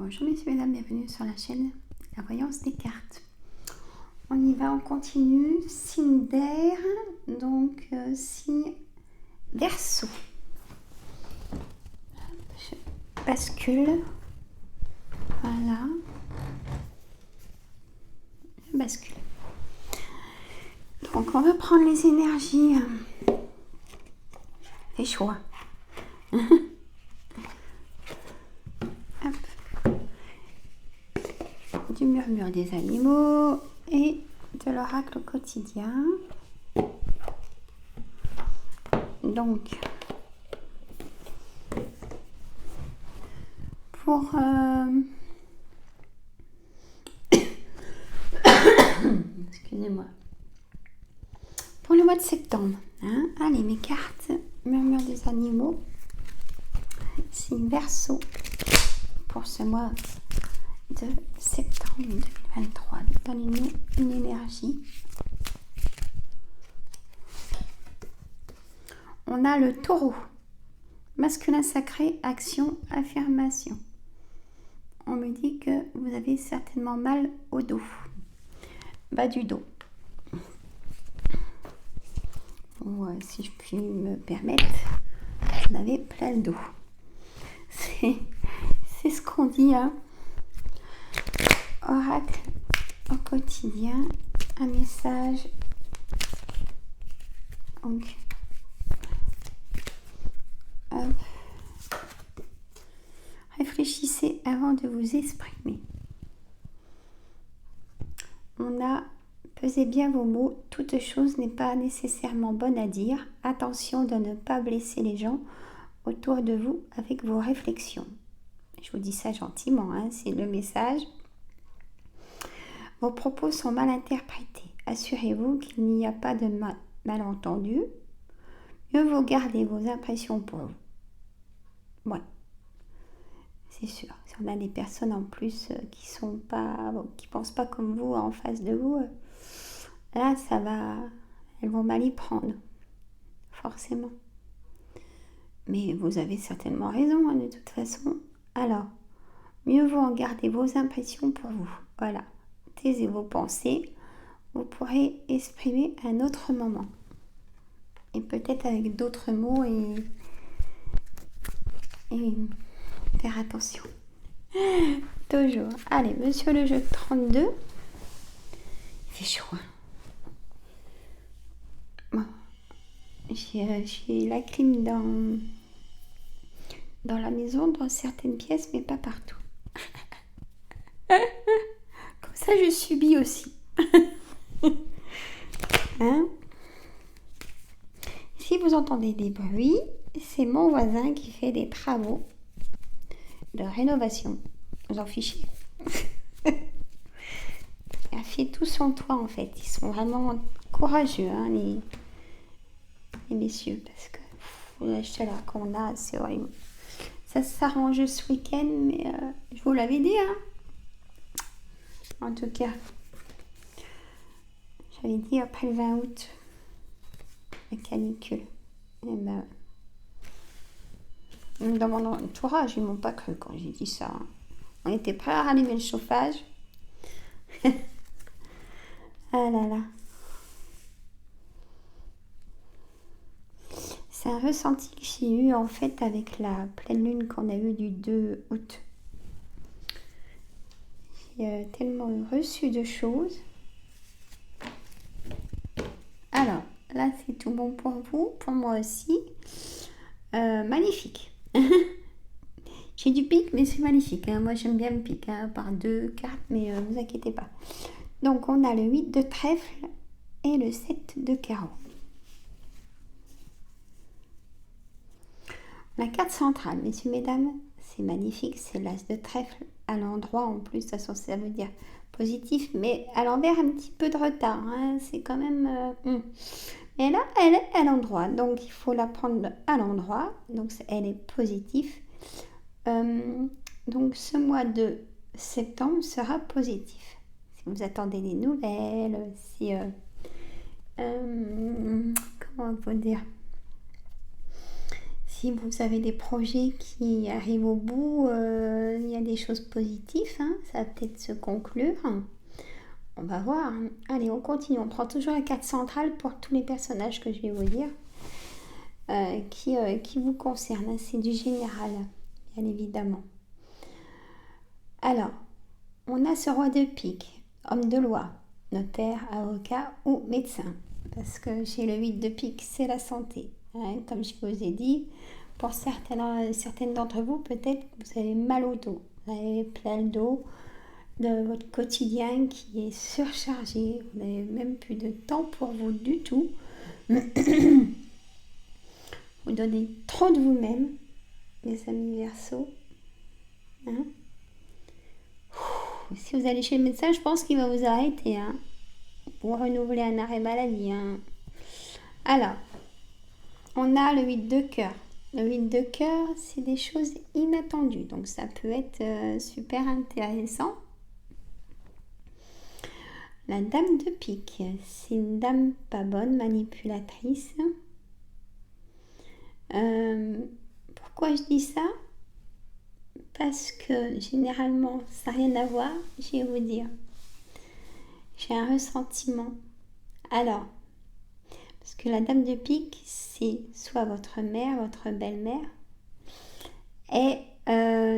Bonjour messieurs et mesdames, bienvenue sur la chaîne La Voyance des Cartes. On y va, on continue. Signe d'air, donc signe Verseau. Je bascule. Voilà. Je bascule. Donc on va prendre les énergies. Fais choix. Du murmure des animaux et de l'oracle au quotidien. Donc, pour excusez-moi, pour le mois de septembre, hein, allez, mes cartes, murmure des animaux, signe Verseau pour ce mois de septembre 2023. Donnez-nous une énergie. On a le taureau. Masculin sacré, action, affirmation. On me dit que vous avez certainement mal au dos. Bas du dos. Ou si je puis me permettre, vous avez plein le dos. C'est ce qu'on dit, hein. Oracle au quotidien, un message. Donc, réfléchissez avant de vous exprimer. On a pesez bien vos mots, toute chose n'est pas nécessairement bonne à dire. Attention de ne pas blesser les gens autour de vous avec vos réflexions. Je vous dis ça gentiment, hein, c'est le message. Vos propos sont mal interprétés. Assurez-vous qu'il n'y a pas de malentendu. Mieux vaut garder vos impressions pour vous. Ouais, c'est sûr. Si on a des personnes en plus qui pensent pas comme vous en face de vous, là, elles vont mal y prendre, forcément. Mais vous avez certainement raison, hein, de toute façon. Alors, mieux vaut en garder vos impressions pour vous. Voilà. Taisez vos pensées. Vous pourrez exprimer à un autre moment. Et peut-être avec d'autres mots et faire attention. Toujours. Allez, monsieur le jeu 32. Il fait chaud. Bon. J'ai la clim dans la maison, dans certaines pièces, mais pas partout. Comme ça, je subis aussi. Hein? Si vous entendez des bruits, c'est mon voisin qui fait des travaux de rénovation. Vous en fichez. Il a fait tout son toit en fait. Ils sont vraiment courageux, hein, les messieurs, parce que la chaleur qu'on a, c'est horrible. Ça s'arrange ce week-end, mais je vous l'avais dit, hein. En tout cas, j'avais dit après le 20 août, la canicule. Et ben, dans mon entourage, ils m'ont pas cru quand j'ai dit ça. Hein. On était prêts à rallumer le chauffage. Ah là là. C'est un ressenti que j'ai eu en fait avec la pleine lune qu'on a eue du 2 août. J'ai tellement reçu de choses. Alors, là c'est tout bon pour vous, pour moi aussi. Magnifique. J'ai du pic, mais c'est magnifique. Hein. Moi j'aime bien le pic, hein, par 2 cartes, mais vous inquiétez pas. Donc on a le 8 de trèfle et le 7 de carreau. La carte centrale, messieurs, mesdames, c'est magnifique, c'est l'as de trèfle à l'endroit en plus, de toute façon ça veut dire positif, mais à l'envers un petit peu de retard, hein, c'est quand même... Et là, elle est à l'endroit, donc il faut la prendre à l'endroit, donc elle est positive. Donc ce mois de septembre sera positif. Si vous attendez des nouvelles, si... comment vous dire, si vous avez des projets qui arrivent au bout, il y a des choses positives, hein, ça va peut-être se conclure. On va voir. Hein. Allez, on continue. On prend toujours la carte centrale pour tous les personnages que je vais vous dire qui vous concernent. C'est du général, bien évidemment. Alors, on a ce roi de pique, homme de loi, notaire, avocat ou médecin. Parce que chez le 8 de pique, c'est la santé. Hein, comme je vous ai dit, pour certaines d'entre vous, peut-être que vous avez mal au dos. Vous avez plein le dos de votre quotidien qui est surchargé. Vous n'avez même plus de temps pour vous du tout. Vous donnez trop de vous-même, mes amis Verseaux. Hein? Si vous allez chez le médecin, je pense qu'il va vous arrêter. Hein? Pour renouveler un arrêt maladie. Hein? Alors, on a le 8 de cœur. Le 8 de cœur, c'est des choses inattendues. Donc, ça peut être super intéressant. La dame de pique, c'est une dame pas bonne, manipulatrice. Pourquoi je dis ça? Parce que généralement, ça n'a rien à voir, je vais vous dire. J'ai un ressentiment. Alors, parce que la dame de pique, c'est soit votre mère, votre belle-mère, et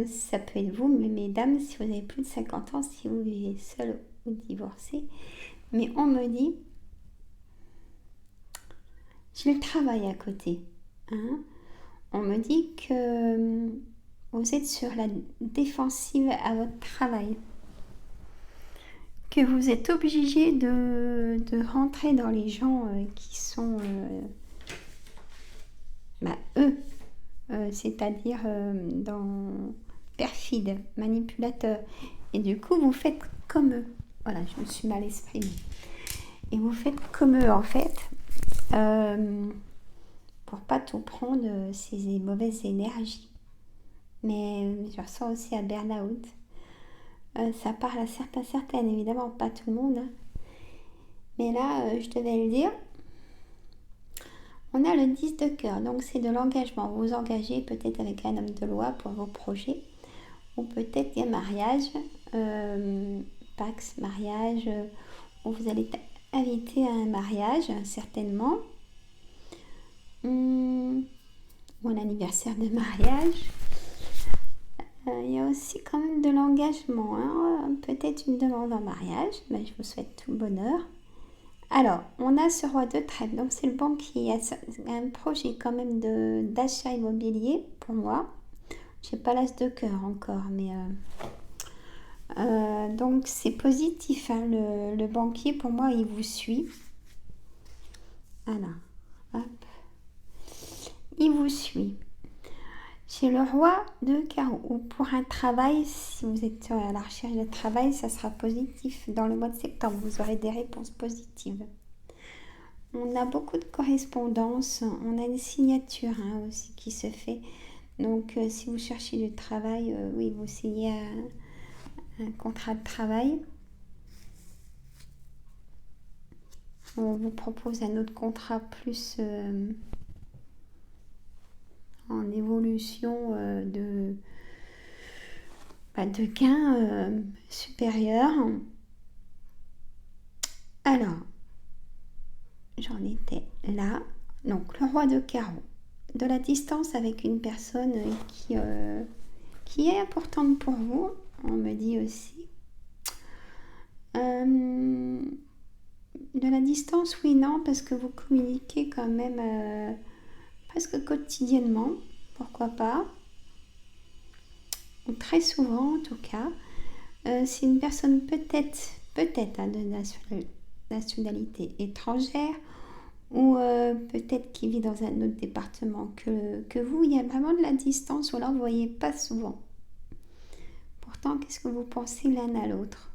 ça peut être vous, mais mesdames, si vous avez plus de 50 ans, si vous vivez seul ou divorcé, mais on me dit, j'ai le travail à côté. Hein? On me dit que vous êtes sur la défensive à votre travail, que vous êtes obligé de rentrer dans les gens qui sont eux, c'est-à-dire dans perfides, manipulateurs. Et du coup, vous faites comme eux. Voilà, je me suis mal exprimée. Et vous faites comme eux, en fait, pour pas tout prendre ces mauvaises énergies. Mais je ressens aussi à burn-out. Ça parle à certaines, évidemment, pas tout le monde. Hein. Mais là, je devais le dire. On a le 10 de cœur, donc c'est de l'engagement. Vous vous engagez peut-être avec un homme de loi pour vos projets. Ou peut-être un mariage, Pax, mariage, où vous allez être invité à un mariage, certainement. Ou un anniversaire de mariage. Il y a aussi quand même de l'engagement. Hein. Peut-être une demande en mariage. Mais je vous souhaite tout le bonheur. Alors, on a ce roi de trèfle. Donc, c'est le banquier. Il y a un projet quand même d'achat immobilier pour moi. Je n'ai pas l'as de cœur encore. Mais donc, c'est positif. Hein. Le banquier, pour moi, il vous suit. Voilà. Hop. Il vous suit. Chez le roi de carreau, ou pour un travail, si vous êtes à la recherche de travail, ça sera positif. Dans le mois de septembre, vous aurez des réponses positives. On a beaucoup de correspondances, on a une signature aussi qui se fait. Donc, si vous cherchez du travail, oui, vous signez un contrat de travail. On vous propose un autre contrat plus en évolution de gains supérieurs. Alors, j'en étais là. Donc, le roi de carreau. De la distance avec une personne qui est importante pour vous, on me dit aussi. De la distance, oui, non, parce que vous communiquez quand même presque quotidiennement, pourquoi pas, ou très souvent en tout cas. C'est une personne peut-être de nationalité étrangère, ou peut-être qui vit dans un autre département que vous. Il y a vraiment de la distance, ou alors vous ne voyez pas souvent. Pourtant, qu'est-ce que vous pensez l'un à l'autre?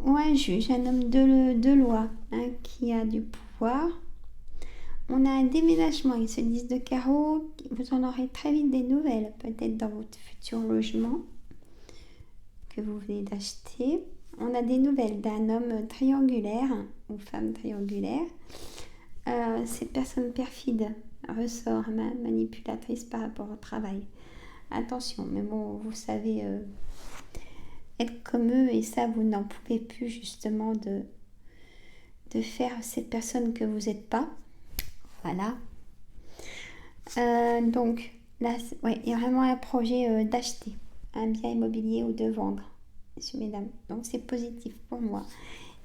Ou un juge, un homme de loi qui a du pouvoir. On a un déménagement, ils se disent de carreau, vous en aurez très vite des nouvelles, peut-être dans votre futur logement que vous venez d'acheter. On a des nouvelles d'un homme triangulaire ou femme triangulaire. Cette personne perfide, ressort manipulatrice par rapport au travail. Attention, mais bon, vous savez être comme eux et ça, vous n'en pouvez plus justement de faire cette personne que vous n'êtes pas. Voilà. Donc, là, ouais, il y a vraiment un projet d'acheter un bien immobilier ou de vendre, messieurs, mesdames. Donc, c'est positif pour moi.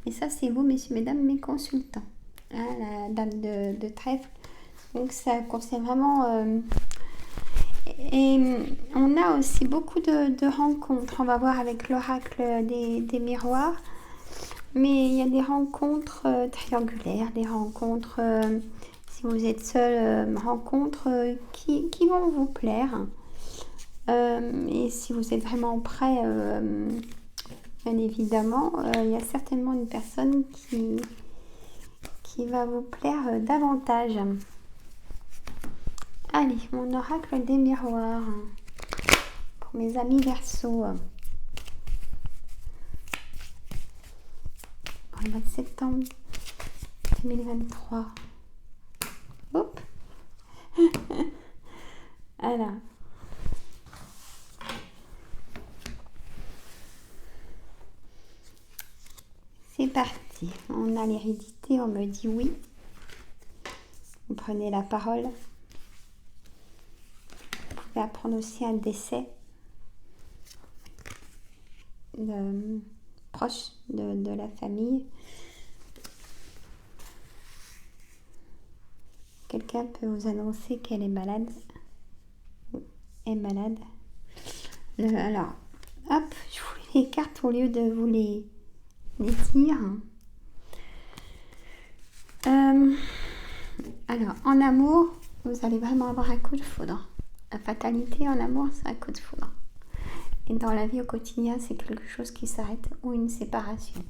Et ça, c'est vous, messieurs, mesdames, mes consultants. Hein, la dame de trèfle. Donc, ça concerne vraiment... et on a aussi beaucoup de rencontres. On va voir avec l'oracle des miroirs. Mais il y a des rencontres triangulaires, des rencontres, si vous êtes seul, rencontres qui vont vous plaire. Et si vous êtes vraiment prêt, bien évidemment, il y a certainement une personne qui va vous plaire davantage. Allez, mon oracle des miroirs pour mes amis Verseaux. Pour le mois de septembre 2023. Hop. Alors. C'est parti. On a l'hérédité, on me dit oui. Vous prenez la parole. Vous pouvez apprendre aussi un décès proche de la famille. Quelqu'un peut vous annoncer qu'elle est malade. Est malade. Alors, hop, je vous les cartes au lieu de vous les dire. Alors, en amour, vous allez vraiment avoir un coup de foudre. La fatalité en amour, c'est un coup de foudre. Et dans la vie au quotidien, c'est quelque chose qui s'arrête ou une séparation.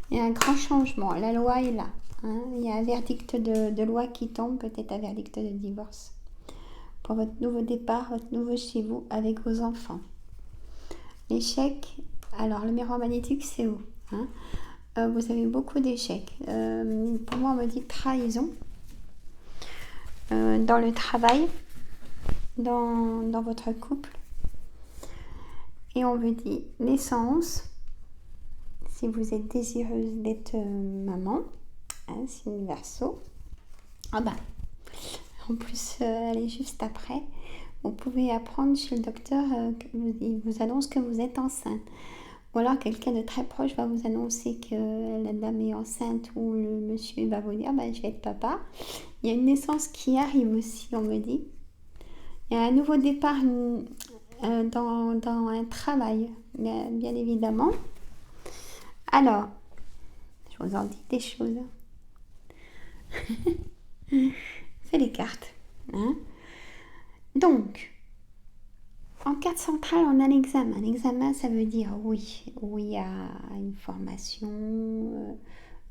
Il y a un grand changement. La loi est là. Hein. Il y a un verdict de loi qui tombe, peut-être un verdict de divorce. Pour votre nouveau départ, votre nouveau chez vous avec vos enfants. L'échec, alors le miroir magnétique, c'est où hein vous avez beaucoup d'échecs. Pour moi, on me dit trahison dans le travail, dans votre couple. Et on vous dit naissance, si vous êtes désireuse d'être maman, hein, c'est une Verseau. Ah bah, en plus, elle est juste après. Vous pouvez apprendre chez le docteur, il vous annonce que vous êtes enceinte. Ou alors quelqu'un de très proche va vous annoncer que la dame est enceinte ou le monsieur va vous dire bah, je vais être papa. Il y a une naissance qui arrive aussi, on me dit. Il y a un nouveau départ dans un travail, bien évidemment. Alors, je vous en dis des choses. C'est les cartes. Hein. Donc, en carte centrale, on a l'examen. L'examen, ça veut dire oui à une formation,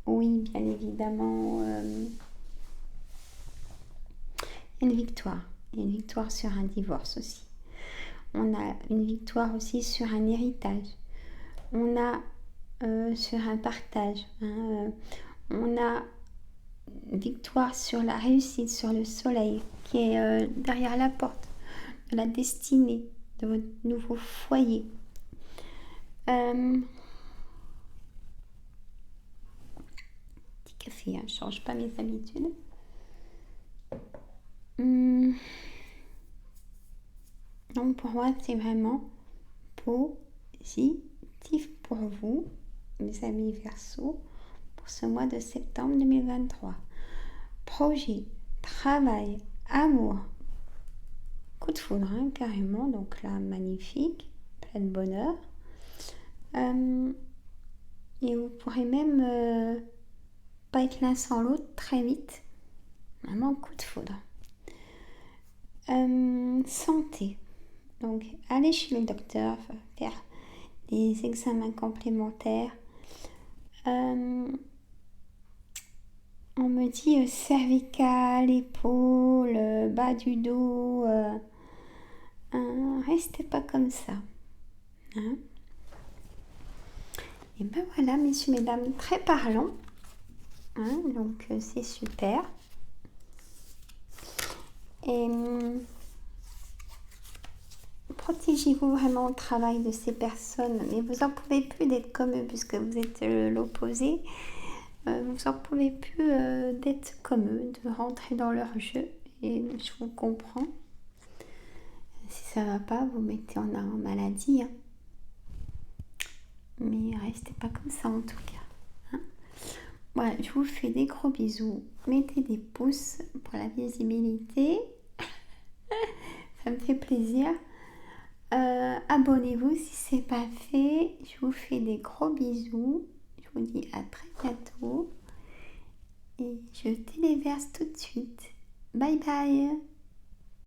oui, bien évidemment, une victoire. Une victoire sur un divorce aussi. On a une victoire aussi sur un héritage. On a sur un partage. Hein, on a une victoire sur la réussite, sur le soleil qui est derrière la porte de la destinée de votre nouveau foyer. Petit café, hein, je ne change pas mes habitudes. Donc pour moi, c'est vraiment positif pour vous, mes amis Verseaux, pour ce mois de septembre 2023. Projet, travail, amour, coup de foudre, hein, carrément. Donc là, magnifique, plein de bonheur. Et vous pourrez même pas être l'un sans l'autre très vite. Vraiment coup de foudre. Santé. Donc, allez chez le docteur, faire des examens complémentaires. On me dit cervical, épaule, bas du dos. Restez pas comme ça. Hein. Et ben voilà, messieurs, mesdames, très parlant. Hein, donc, c'est super. Et protégez-vous vraiment au travail de ces personnes. Mais vous en pouvez plus d'être comme eux puisque vous êtes l'opposé. Vous en pouvez plus d'être comme eux, de rentrer dans leur jeu. Et je vous comprends. Si ça va pas, vous mettez en maladie. Hein. Mais restez pas comme ça en tout cas. Hein. Voilà, je vous fais des gros bisous. Mettez des pouces pour la visibilité. Ça me fait plaisir. Abonnez-vous si c'est pas fait. Je vous fais des gros bisous. Je vous dis à très bientôt. Et je téléverse tout de suite. Bye bye.